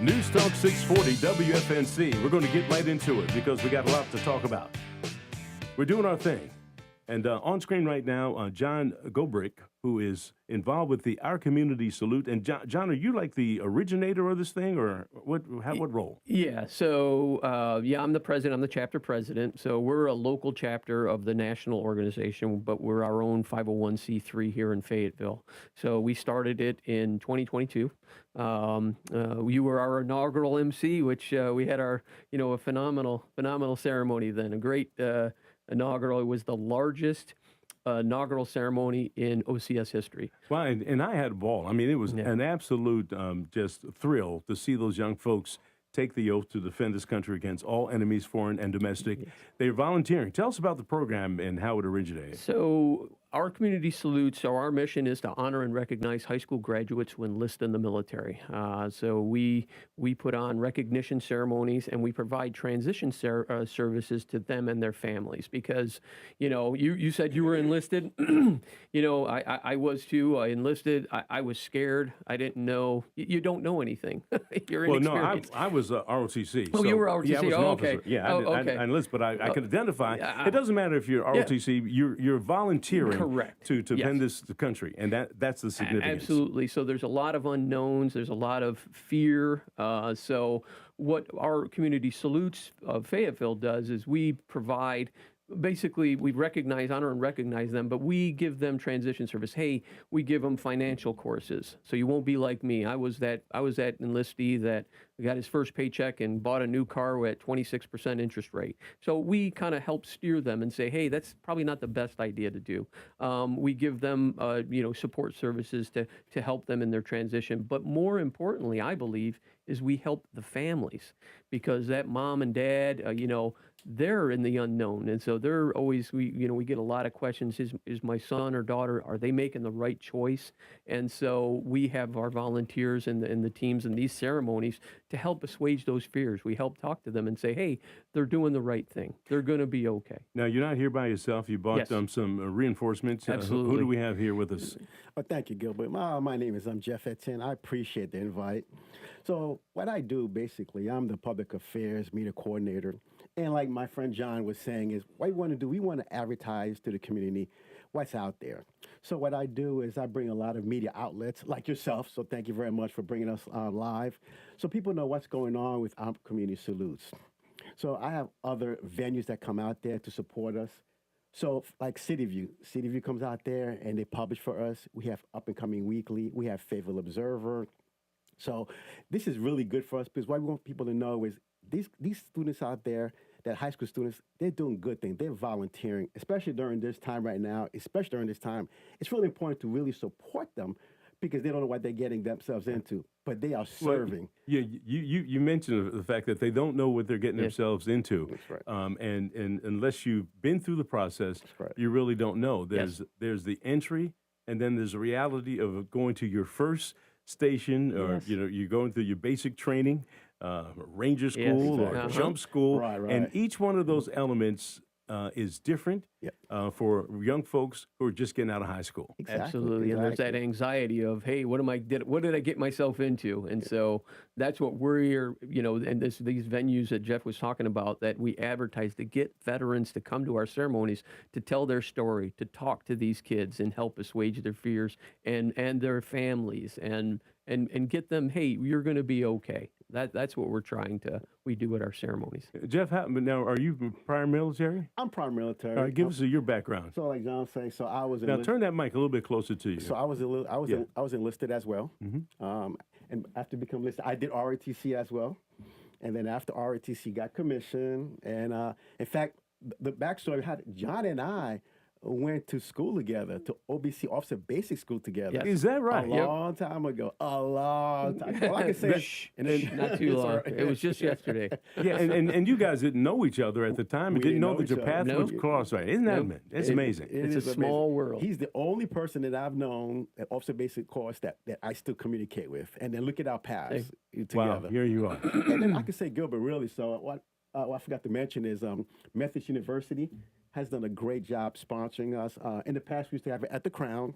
News Talk 640 WFNC. We're going to get right into it because we got a lot to talk about. We're doing our thing. And on screen right now, John Gobrick, who is involved with the Our Community Salute. And John, are you like the originator of this thing, or what role? Yeah, so I'm the president. I'm the chapter president. So we're a local chapter of the national organization, but we're our own 501c3 here in Fayetteville. So we started it in 2022. You were our inaugural MC, which we had our, a phenomenal ceremony then, a great inaugural. It was the largest inaugural ceremony in OCS history. Well, and I had a ball. I mean, it was an absolute just thrill to see those young folks take the oath to defend this country against all enemies, foreign and domestic. Yes. They're volunteering. Tell us about the program and how it originated. So our community salutes, so our mission is to honor and recognize high school graduates who enlist in the military. So we put on recognition ceremonies, and we provide transition services to them and their families because, you said you were enlisted. I was too. I enlisted. I was scared. I didn't know. You don't know anything. You're inexperienced. I was ROTC. Oh, so, you were ROTC. Yeah, I was an okay. officer. Yeah, okay. I enlisted, but I can identify. It doesn't matter if you're ROTC. You're volunteering. Correct. To defend the country, and that's the significance. Absolutely. So there's a lot of unknowns. There's a lot of fear. So what our community salutes of Fayetteville does is we provide. Basically, we honor and recognize them, but we give them transition service. Hey, we give them financial courses, so you won't be like me. I was that enlistee that got his first paycheck and bought a new car at 26% interest rate. So we kind of help steer them and say, hey, that's probably not the best idea to do. We give them, support services to help them in their transition. But more importantly, I believe, is we help the families because that mom and dad, they're in the unknown. And so they're always, we get a lot of questions. Is my son or daughter, are they making the right choice? And so we have our volunteers and the teams in these ceremonies to help assuage those fears. We help talk to them and say, hey, they're doing the right thing. They're going to be okay. Now, you're not here by yourself. You bought some reinforcements. Absolutely. Who do we have here with us? Well, thank you, Gilbert. My name is Jeff Etienne. I appreciate the invite. So what I do, basically, I'm the public affairs media coordinator. And like my friend John was saying, is what we want to do, we want to advertise to the community what's out there. So what I do is I bring a lot of media outlets like yourself. So thank you very much for bringing us live. So people know what's going on with our community salutes. So I have other venues that come out there to support us. So like City View comes out there and they publish for us. We have Up and Coming Weekly. We have Fayetteville Observer. So this is really good for us because what we want people to know is these students out there, that high school students, they're doing good things. They're volunteering, especially during this time right now, especially during this time. It's really important to really support them because they don't know what they're getting themselves into, but they are serving. Well, you mentioned the fact that they don't know what they're getting themselves into. That's right. And unless you've been through the process, you really don't know. There's the entry, and then there's the reality of going to your first station, or you're going through your basic training, ranger school or jump school, and each one of those elements is different for young folks who are just getting out of high school. Absolutely, and there's that anxiety of, hey, what did I get myself into? And so that's what we're, and these venues that Jeff was talking about that we advertise to get veterans to come to our ceremonies to tell their story, to talk to these kids and help assuage their fears and their families and get them, hey, you're going to be okay. That's what we do at our ceremonies. Jeff, now, are you prior military? I'm prior military. All right, give us your background. So like John said, so I was now turn that mic a little bit closer to you. So I was enlisted as well, and after becoming enlisted, I did ROTC as well, and then after ROTC got commissioned, and in fact, the backstory had John and I went to school together, to OBC Officer Basic School together. Yes. Is that right? A long time ago. A long time. All I can say is... Not too long. It was just yesterday. Yeah, and you guys didn't know each other at the time and didn't know that your path was crossed. Right? Isn't that amazing? It's amazing. It's a small world. He's the only person that I've known at Officer Basic course that I still communicate with. And then look at our paths together. Wow, here you are. And then I can say, Gilbert, really, so what I forgot to mention is Methodist University has done a great job sponsoring us. In the past, we used to have it at the Crown.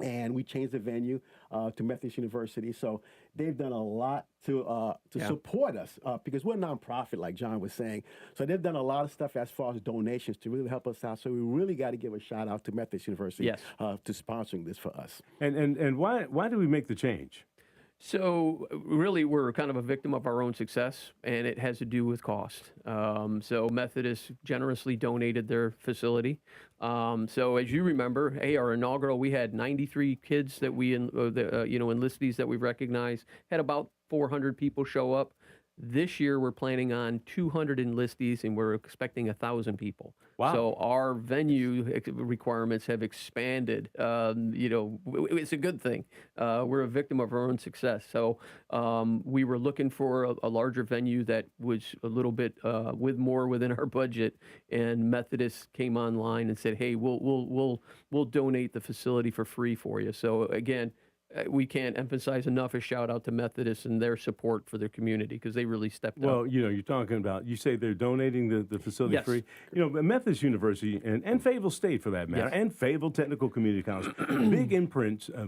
and we changed the venue to Methodist University. So they've done a lot to support us because we're a nonprofit, like John was saying. So they've done a lot of stuff as far as donations to really help us out. So we really got to give a shout out to Methodist University to sponsoring this for us. And why do we make the change? So really, we're kind of a victim of our own success, and it has to do with cost. So Methodist generously donated their facility. So as you remember, hey, our inaugural, we had 93 kids that we, enlistees that we recognized, had about 400 people show up. This year, we're planning on 200 enlistees, and we're expecting 1,000 people. Wow. So our venue requirements have expanded. It's a good thing. We're a victim of our own success. So we were looking for a larger venue that was a little bit with more within our budget, and Methodist came online and said, "Hey, we'll donate the facility for free for you." So again, we can't emphasize enough a shout out to Methodist and their support for their community because they really stepped up. Well, you're talking about, you say they're donating the facility free. Methodist University and Fayetteville State, for that matter, and Fayetteville Technical Community College, big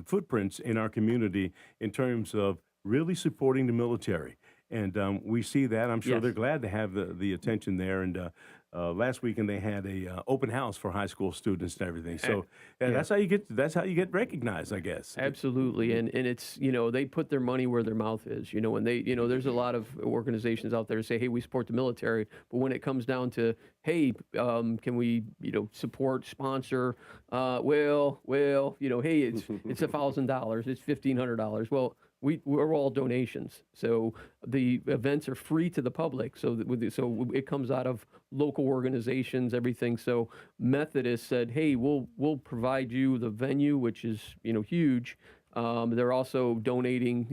footprints in our community in terms of really supporting the military. And we see that. I'm sure they're glad to have the attention there. And last weekend they had a open house for high school students and everything. So that's how you get recognized, I guess. Absolutely, and it's they put their money where their mouth is. And they there's a lot of organizations out there that say, hey, we support the military, but when it comes down to, hey, can we support, sponsor? Hey, it's $1,000, it's $1,500. Well, we're all donations, so the events are free to the public. So it comes out of local organizations, everything. So Methodist said, "Hey, we'll provide you the venue, which is huge." They're also donating,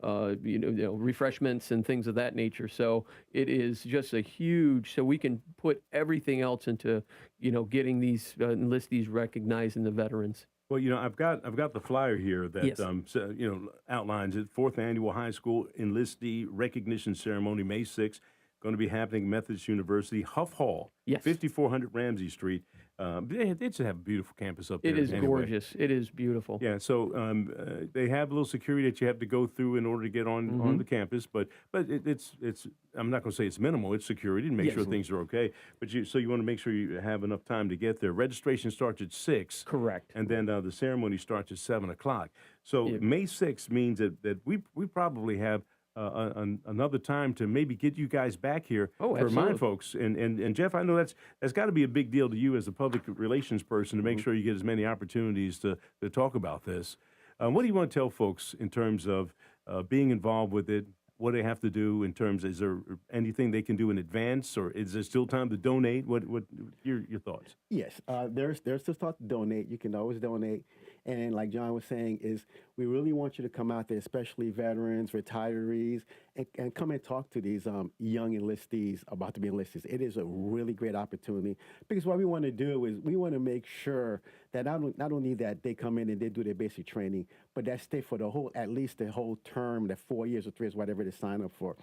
refreshments and things of that nature. So it is just a huge. So we can put everything else into getting these enlistees recognized in the veterans. Well, I've got the flyer here that outlines it. 4th Annual High School Enlistee Recognition Ceremony, May 6th, going to be happening at Methodist University, Huff Hall, 5400 Ramsey Street. They should have a beautiful campus up there. It is gorgeous. It is beautiful. Yeah, so they have a little security that you have to go through in order to get on the campus, but it's I'm not going to say it's minimal. It's security to make sure things are okay. But you want to make sure you have enough time to get there. Registration starts at 6. Correct. And then the ceremony starts at 7 o'clock. So May 6th means that we probably have another time to maybe get you guys back here to remind folks. And Jeff, I know that's got to be a big deal to you as a public relations person to make sure you get as many opportunities to talk about this. What do you want to tell folks in terms of being involved with it? What do they have to do in terms? Is there anything they can do in advance, or is there still time to donate? What your thoughts? Yes, there's still time to donate. You can always donate. And like John was saying, is we really want you to come out there, especially veterans, retirees, and come and talk to these young enlistees about to be enlisted. It is a really great opportunity because what we want to do is we want to make sure that not only that they come in and they do their basic training, but that stay for at least the whole term, the 4 years or 3 years, whatever they sign up for.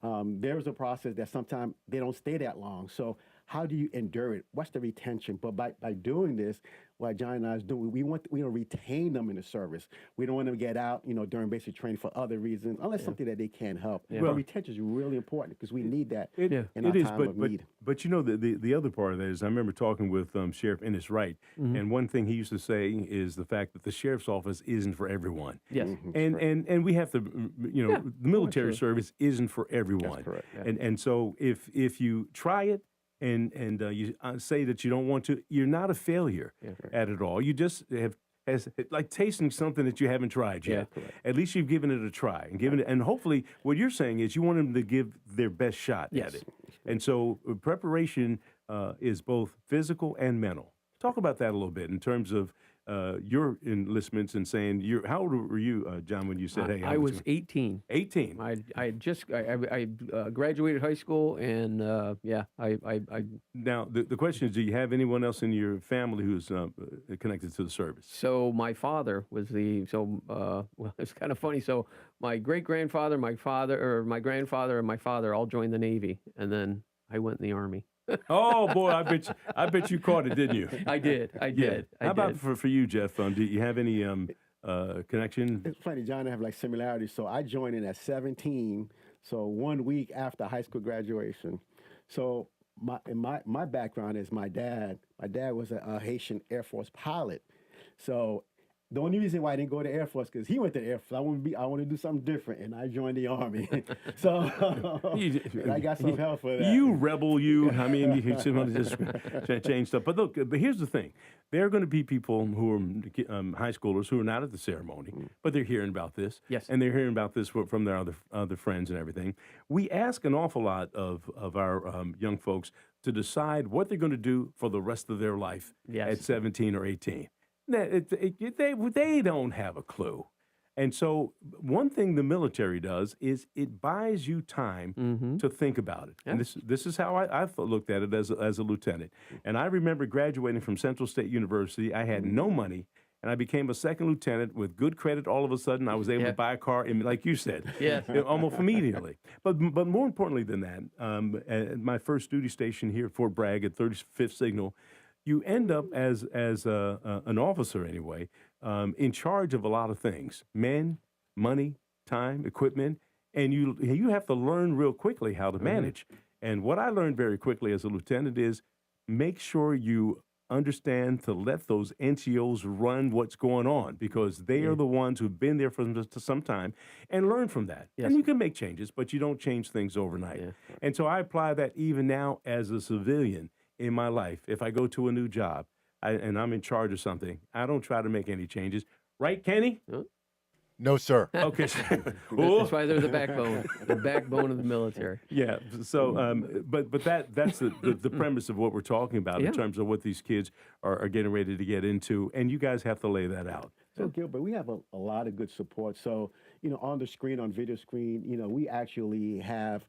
There's a process that sometimes they don't stay that long. So how do you endure it? What's the retention? But by doing this, what John and I is doing, we want to retain them in the service. We don't want them to get out, during basic training for other reasons, unless something that they can't help. Yeah. But retention is really important because we need that in our time of need. But the other part of that is I remember talking with Sheriff Ennis Wright, and one thing he used to say is the fact that the sheriff's office isn't for everyone. Yes. And we have to, the military service isn't for everyone. That's correct. Yeah. And so if you try it, and you say that you don't want to, you're not a failure at it all. You just have like tasting something that you haven't tried yet. At least you've given it a try and hopefully what you're saying is you want them to give their best shot at it. And so preparation is both physical and mental. Talk about that a little bit in terms of your enlistments and saying how old were you, John, when you said, hey? I was 18. 18. I graduated high school, and Now the question is, do you have anyone else in your family who's connected to the service? So my father was well, it's kind of funny. So my great-grandfather, my grandfather, and my father all joined the Navy, and then I went in the Army. Oh boy, I bet you caught it, didn't you? I did. How about for you, Jeff? Do you have any connection? It's funny, John, I have like similarities. So I joined in at 17, so 1 week after high school graduation. So my background is my dad. My dad was a Haitian Air Force pilot. So the only reason why I didn't go to Air Force because he went to the Air Force. I want to do something different, and I joined the Army. So I got some help for that. You rebel, you. I mean, you just change stuff. But look, but here's the thing: there are going to be people who are high schoolers who are not at the ceremony, but they're hearing about this. Yes, and they're hearing about this from their other friends and everything. We ask an awful lot of our young folks to decide what they're going to do for the rest of their life at 17 or 18. They don't have a clue. And so one thing the military does is it buys you time to think about it. Yeah. And this is how I looked at it as a lieutenant. And I remember graduating from Central State University. I had no money, and I became a second lieutenant with good credit. All of a sudden, I was able to buy a car, and like you said, almost immediately. But more importantly than that, at my first duty station here at Fort Bragg at 35th Signal, you end up as an officer anyway, in charge of a lot of things: men, money, time, equipment, and you have to learn real quickly how to manage. And what I learned very quickly as a lieutenant is make sure you understand to let those NCOs run what's going on, because they are the ones who've been there for some time, and learn from that. Yes. And you can make changes, but you don't change things overnight. Yeah. And so I apply that even now as a civilian in my life. If I go to a new job and I'm in charge of something, I don't try to make any changes. Right, Kenny? No, sir. Okay. That's why they're the backbone of the military. Yeah. So, but that's the premise of what we're talking about in terms of what these kids are getting ready to get into, and you guys have to lay that out. So, Gilbert, we have a lot of good support. So, on the screen, on video screen, we actually have,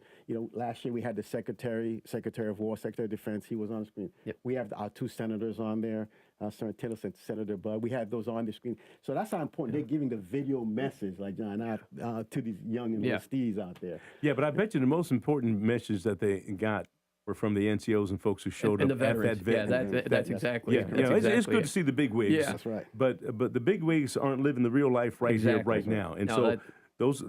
last year we had the Secretary of War, Secretary of Defense. He was on the screen. Yep. We have our two senators on there, Senator Tillis and Senator Budd. We have those on the screen. So that's how important they're giving the video message, like John, to these young enlistees out there. Yeah, but I bet you the most important message that they got were from the NCOs and folks who showed up at that event. Yeah, that's exactly it. It's good to see the big wigs. Yeah, that's right. But the big wigs aren't living the real life here, right now. And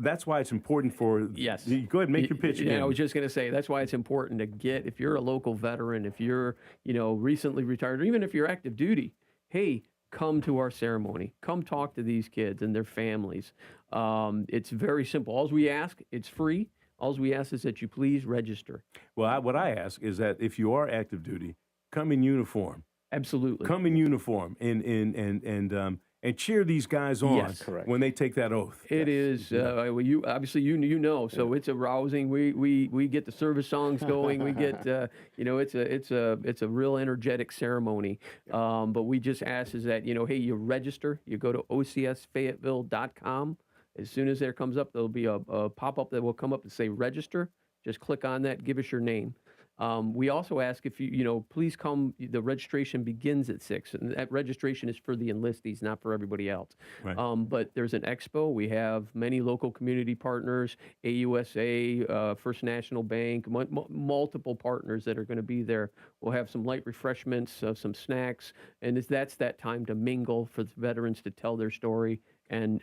that's why it's important for. Yes. You go ahead and make your pitch again. I was just going to say, that's why it's important to get, if you're a local veteran, if you're, recently retired, or even if you're active duty, hey, come to our ceremony. Come talk to these kids and their families. It's very simple. All we ask, it's free. All we ask is that you please register. Well, what I ask is that if you are active duty, come in uniform. Absolutely. Come in uniform and cheer these guys on when they take that oath. It is. You obviously you know. So it's arousing. We get the service songs going. We get it's a real energetic ceremony. But we just ask is that hey, you register. You go to ocsfayetteville.com. As soon as there comes up, there'll be a pop-up that will come up and say register. Just click on that, give us your name. We also ask if please come. The registration begins at 6, and that registration is for the enlistees, not for everybody else. Right. But there's an expo. We have many local community partners, AUSA, First National Bank, multiple partners that are going to be there. We'll have some light refreshments, some snacks, and that's that time to mingle for the veterans to tell their story. And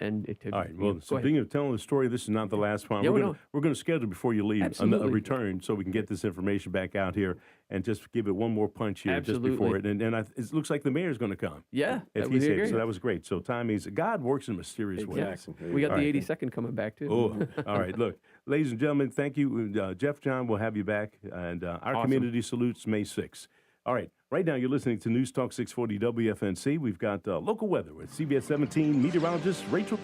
all right. Well, speaking of telling the story, this is not the last one. We're going to schedule before you leave a return so we can get this information back out here and just give it one more punch here just before it. And it looks like the mayor's going to come. Yeah, if he's here. So that was great. So God works in mysterious ways. We got the 82nd coming back too. Oh, all right. Look, ladies and gentlemen, thank you, Jeff. John, we'll have you back, and our community salutes May 6th. All right. Right now, you're listening to News Talk 640 WFNC. We've got local weather with CBS 17 meteorologist Rachel.